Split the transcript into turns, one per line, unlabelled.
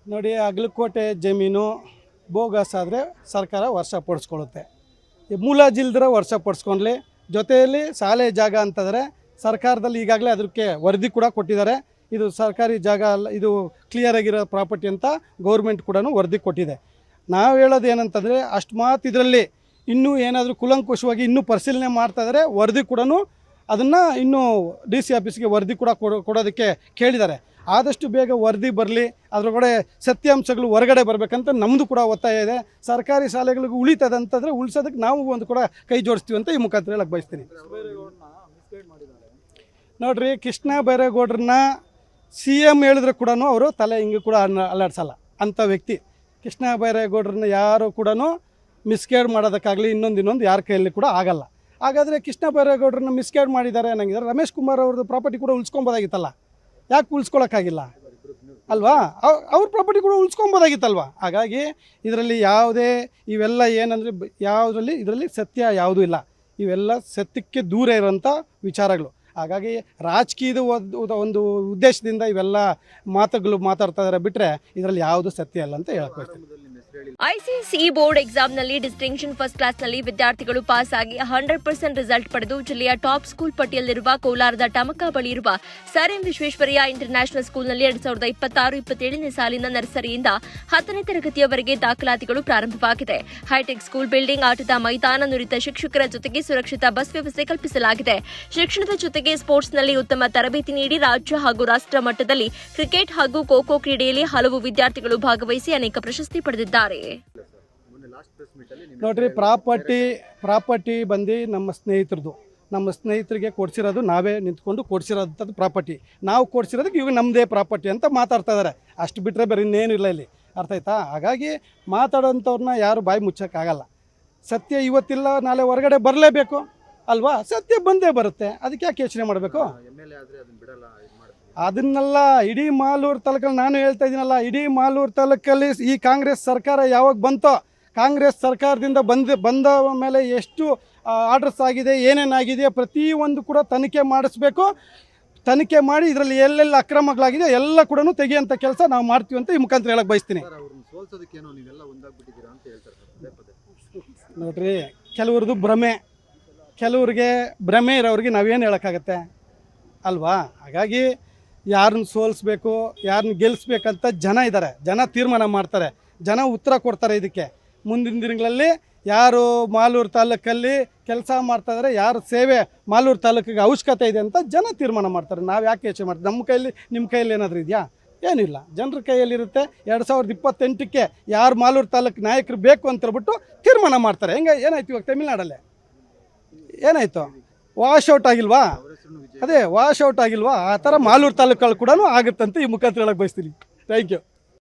ನೋಡಿ, ಅಗಲಕೋಟೆ ಜಮೀನು ಬೋಗಸ್ ಆದರೆ ಸರ್ಕಾರ ವರ್ಷ ಪಡಿಸ್ಕೊಳ್ಳುತ್ತೆ. ಮುಲಾಜಿಲ್ದಿರ ವರ್ಷ ಪಡಿಸ್ಕೊಂಡ್ಲಿ. ಜೊತೆಯಲ್ಲಿ ಶಾಲೆ ಜಾಗ ಅಂತಂದರೆ ಸರ್ಕಾರದಲ್ಲಿ ಈಗಾಗಲೇ ಅದಕ್ಕೆ ವರದಿ ಕೂಡ ಕೊಟ್ಟಿದ್ದಾರೆ. ಇದು ಸರ್ಕಾರಿ ಜಾಗ ಅಲ್ಲ, ಇದು ಕ್ಲಿಯರ್ ಆಗಿರೋ ಪ್ರಾಪರ್ಟಿ ಅಂತ ಗೌರ್ಮೆಂಟ್ ಕೂಡ ವರದಿ ಕೊಟ್ಟಿದೆ. ನಾವು ಹೇಳೋದು ಏನಂತಂದರೆ, ಅಷ್ಟು ಮಾತು ಇದರಲ್ಲಿ ಇನ್ನೂ ಏನಾದರೂ ಕೂಲಂಕುಷವಾಗಿ ಇನ್ನೂ ಪರಿಶೀಲನೆ ಮಾಡ್ತಾಯಿದ್ದಾರೆ. ವರದಿ ಕೂಡ ಅದನ್ನು ಇನ್ನೂ DC ಆಫೀಸ್ಗೆ ವರದಿ ಕೂಡ ಕೊಡೋದಕ್ಕೆ ಕೇಳಿದ್ದಾರೆ. ಆದಷ್ಟು ಬೇಗ ವರದಿ ಬರಲಿ, ಅದರೊಳಗಡೆ ಸತ್ಯಾಂಶಗಳು ಹೊರಗಡೆ ಬರಬೇಕಂತ ನಮ್ಮದು ಕೂಡ ಒತ್ತಾಯ ಇದೆ. ಸರ್ಕಾರಿ ಶಾಲೆಗಳಿಗೆ ಉಳಿತದೆ ಅಂತಂದರೆ ಉಳಿಸೋದಕ್ಕೆ ನಾವು ಒಂದು ಕೂಡ ಕೈ ಜೋಡಿಸ್ತೀವಿ ಅಂತ ಈ ಮುಖಾಂತರ ಹೇಳಕ್ಕೆ ಬಯಸ್ತೀನಿ. ನೋಡಿರಿ, ಕೃಷ್ಣ ಬೈರೇಗೌಡರನ್ನ CM ಹೇಳಿದ್ರು ಕೂಡ ಅವರು ತಲೆ ಹಿಂಗೆ ಕೂಡ ಅಲ್ಲಾಡ್ಸಲ್ಲ ಅಂಥ ವ್ಯಕ್ತಿ. ಕೃಷ್ಣ ಬೈರೇಗೌಡರನ್ನ ಯಾರು ಕೂಡ ಮಿಸ್ಗೈಡ್ ಮಾಡೋದಕ್ಕಾಗಲಿ ಇನ್ನೊಂದು ಯಾರ ಕೈಯಲ್ಲಿ ಕೂಡ ಆಗಲ್ಲ. ಹಾಗಾದರೆ ಕೃಷ್ಣ ಬೈರೇಗೌಡರನ್ನ ಮಿಸ್ಗೈಡ್ ಮಾಡಿದ್ದಾರೆ ಅನ್ನಂಗಿದ್ದಾರೆ. ರಮೇಶ್ ಕುಮಾರ್ ಅವ್ರದ್ದು ಪ್ರಾಪರ್ಟಿ ಕೂಡ ಉಳಿಸ್ಕೊಬೋದಾಗಿತ್ತಲ್ಲ, ಯಾಕೆ ಉಳಿಸ್ಕೊಳಕ್ಕಾಗಿಲ್ಲ ಅಲ್ವಾ? ಅವ್ರ ಪ್ರಾಪರ್ಟಿ ಕೂಡ ಉಳಿಸ್ಕೊಬೋದಾಗಿತ್ತಲ್ವ? ಹಾಗಾಗಿ ಇದರಲ್ಲಿ ಯಾವುದೇ ಇವೆಲ್ಲ ಏನಂದರೆ ಯಾವುದರಲ್ಲಿ ಇದರಲ್ಲಿ ಸತ್ಯ ಯಾವುದೂ ಇಲ್ಲ. ಇವೆಲ್ಲ ಸತ್ಯಕ್ಕೆ ದೂರ ಇರೋಂಥ ವಿಚಾರಗಳು. ಹಾಗಾಗಿ ರಾಜಕೀಯದ ಒಂದು ಉದ್ದೇಶದಿಂದ ಇವೆಲ್ಲ ಮಾತುಗಳು ಮಾತಾಡ್ತಾ ಇದ್ದಾರೆ ಬಿಟ್ಟರೆ ಇದರಲ್ಲಿ ಯಾವುದು ಸತ್ಯ ಅಲ್ಲ ಅಂತ ಹೇಳಕ್ ಬಯಸ್ತೀನಿ.
ICSE ಬೋರ್ಡ್ ಎಕ್ಸಾಮ್ನಲ್ಲಿ ಡಿಸ್ಟಿಂಕ್ಷನ್ ಫಸ್ಟ್ ಕ್ಲಾಸ್ನಲ್ಲಿ ವಿದ್ಯಾರ್ಥಿಗಳು ಪಾಸ್ ಆಗಿ 100% ರಿಸಲ್ಟ್ ಪಡೆದು ಜಿಲ್ಲೆಯ ಟಾಪ್ ಸ್ಕೂಲ್ ಪಟ್ಟಿಯಲ್ಲಿರುವ ಕೋಲಾರದ ಟಮಕ ಬಳಿ ಇರುವ ಸರ್ ಎಂ ವಿಶ್ವೇಶ್ವರಯ್ಯ ಇಂಟರ್ನ್ಯಾಷನಲ್ ಸ್ಕೂಲ್ನಲ್ಲಿ 2026-27ನೇ ಸಾಲಿನ ನರ್ಸರಿಯಿಂದ 10ನೇ ತರಗತಿಯವರೆಗೆ ದಾಖಲಾತಿಗಳು ಪ್ರಾರಂಭವಾಗಿದೆ. ಹೈಟೆಕ್ ಸ್ಕೂಲ್ ಬಿಲ್ಡಿಂಗ್, ಆಟದ ಮೈದಾನ, ನುರಿತ ಶಿಕ್ಷಕರ ಜೊತೆಗೆ ಸುರಕ್ಷಿತ ಬಸ್ ವ್ಯವಸ್ಥೆ ಕಲ್ಪಿಸಲಾಗಿದೆ. ಶಿಕ್ಷಣದ ಜೊತೆಗೆ ಸ್ಪೋರ್ಟ್ಸ್ನಲ್ಲಿ ಉತ್ತಮ ತರಬೇತಿ ನೀಡಿ ರಾಜ್ಯ ಹಾಗೂ ರಾಷ್ಟ್ರ ಮಟ್ಟದಲ್ಲಿ ಕ್ರಿಕೆಟ್ ಹಾಗೂ ಖೋ ಖೋ ಕ್ರೀಡೆಯಲ್ಲಿ ಹಲವು ವಿದ್ಯಾರ್ಥಿಗಳು ಭಾಗವಹಿಸಿ ಅನೇಕ ಪ್ರಶಸ್ತಿ ಪಡೆದಿದ್ದಾರೆ.
ನೋಡ್ರಿ, ಪ್ರಾಪರ್ಟಿ ಬಂದು ನಮ್ಮ ಸ್ನೇಹಿತರಿಗೆ ಕೊಡ್ಸಿರೋದು, ನಾವೇ ನಿಂತ್ಕೊಂಡು ಕೊಡ್ಸಿರೋದು ಪ್ರಾಪರ್ಟಿ. ನಾವು ಕೊಡ್ಸಿರೋದಕ್ಕೆ ಇವಾಗ ನಮ್ಮದೇ ಪ್ರಾಪರ್ಟಿ ಅಂತ ಮಾತಾಡ್ತಾ ಇದ್ದಾರೆ. ಅಷ್ಟು ಬಿಟ್ಟರೆ ಬೇರೆ ಇನ್ನೇನು ಇಲ್ಲ ಇಲ್ಲಿ, ಅರ್ಥ ಆಯ್ತಾ? ಹಾಗಾಗಿ ಮಾತಾಡೋಂಥವ್ರನ್ನ ಯಾರು ಬಾಯಿ ಮುಚ್ಚೋಕ್ಕಾಗಲ್ಲ. ಸತ್ಯ ಇವತ್ತಿಲ್ಲ, ನಾಳೆ ಹೊರಗಡೆ ಬರಲೇಬೇಕು ಅಲ್ವಾ? ಸತ್ಯ ಬಂದೇ ಬರುತ್ತೆ, ಅದಕ್ಕೆ ಯಾಕೆ ಯೋಚನೆ ಮಾಡಬೇಕು? ಅದನ್ನೆಲ್ಲ ಇಡೀ ಮಾಲೂರು ತಾಲೂಕಲ್ಲಿ ನಾನು ಹೇಳ್ತಾ ಇದ್ದೀನಲ್ಲ, ಇಡೀ ಮಾಲೂರು ತಾಲೂಕಲ್ಲಿ ಈ ಕಾಂಗ್ರೆಸ್ ಸರ್ಕಾರ ಯಾವಾಗ ಬಂತೋ, ಕಾಂಗ್ರೆಸ್ ಸರ್ಕಾರದಿಂದ ಬಂದ ಮೇಲೆ ಎಷ್ಟು ಆರ್ಡರ್ಸ್ ಆಗಿದೆ, ಏನೇನಾಗಿದೆ ಪ್ರತಿಯೊಂದು ಕೂಡ ತನಿಖೆ ಮಾಡಿಸ್ಬೇಕು. ತನಿಖೆ ಮಾಡಿ ಇದರಲ್ಲಿ ಎಲ್ಲೆಲ್ಲ ಅಕ್ರಮಗಳಾಗಿದೆ ಎಲ್ಲ ಕೂಡ ತೆಗೆಯುವಂಥ ಕೆಲಸ ನಾವು ಮಾಡ್ತೀವಿ ಅಂತ ಈ ಮುಖಾಂತರ ಹೇಳಕ್ಕೆ ಬಯಸ್ತೀನಿ. ನೋಡ್ರಿ, ಕೆಲವ್ರದ್ದು ಕೆಲವ್ರಿಗೆ ಭ್ರಮೆ ಇರೋರಿಗೆ ನಾವೇನು ಹೇಳೋಕ್ಕಾಗತ್ತೆ ಅಲ್ವಾ? ಹಾಗಾಗಿ ಯಾರನ್ನ ಸೋಲಿಸ್ಬೇಕು, ಯಾರನ್ನ ಗೆಲ್ಲಿಸ್ಬೇಕಂತ ಜನ ಇದ್ದಾರೆ, ಜನ ತೀರ್ಮಾನ ಮಾಡ್ತಾರೆ, ಜನ ಉತ್ತರ ಕೊಡ್ತಾರೆ. ಇದಕ್ಕೆ ಮುಂದಿನ ದಿನಗಳಲ್ಲಿ ಯಾರು ಮಾಲೂರು ತಾಲೂಕಲ್ಲಿ ಕೆಲಸ ಮಾಡ್ತಾಯಿದ್ದಾರೆ, ಯಾರು ಸೇವೆ ಮಾಲೂರು ತಾಲೂಕಿಗೆ ಅವಶ್ಯಕತೆ ಇದೆ ಅಂತ ಜನ ತೀರ್ಮಾನ ಮಾಡ್ತಾರೆ. ನಾವು ಯಾಕೆ ಯೋಚನೆ ಮಾಡ್ತೀವಿ? ನಮ್ಮ ಕೈಯಲ್ಲಿ ನಿಮ್ಮ ಕೈಯಲ್ಲಿ ಏನಾದರೂ ಇದೆಯಾ? ಏನಿಲ್ಲ, ಜನರ ಕೈಯಲ್ಲಿರುತ್ತೆ. 2028ಕ್ಕೆ ಯಾರು ಮಾಲೂರು ತಾಲೂಕು ನಾಯಕರು ಬೇಕು ಅಂತ ಹೇಳ್ಬಿಟ್ಟು ತೀರ್ಮಾನ ಮಾಡ್ತಾರೆ. ಏನಾಯ್ತು ಇವಾಗ ತಮಿಳ್ನಾಡಲ್ಲೇ ಏನಾಯಿತು? ವಾಶೌಟ್ ಆಗಿಲ್ವಾ? ವಾಶೌಟ್ ಆಗಿಲ್ವಾ? ಆ ಥರ ಮಾಲೂರು ತಾಲೂಕಲ್ಲಿ ಕೂಡ ಆಗುತ್ತಂತ ಈ ಮುಖಾಂತರ ಹೇಳಕ್ಕೆ ಬಯಸ್ತೀನಿ. Thank you.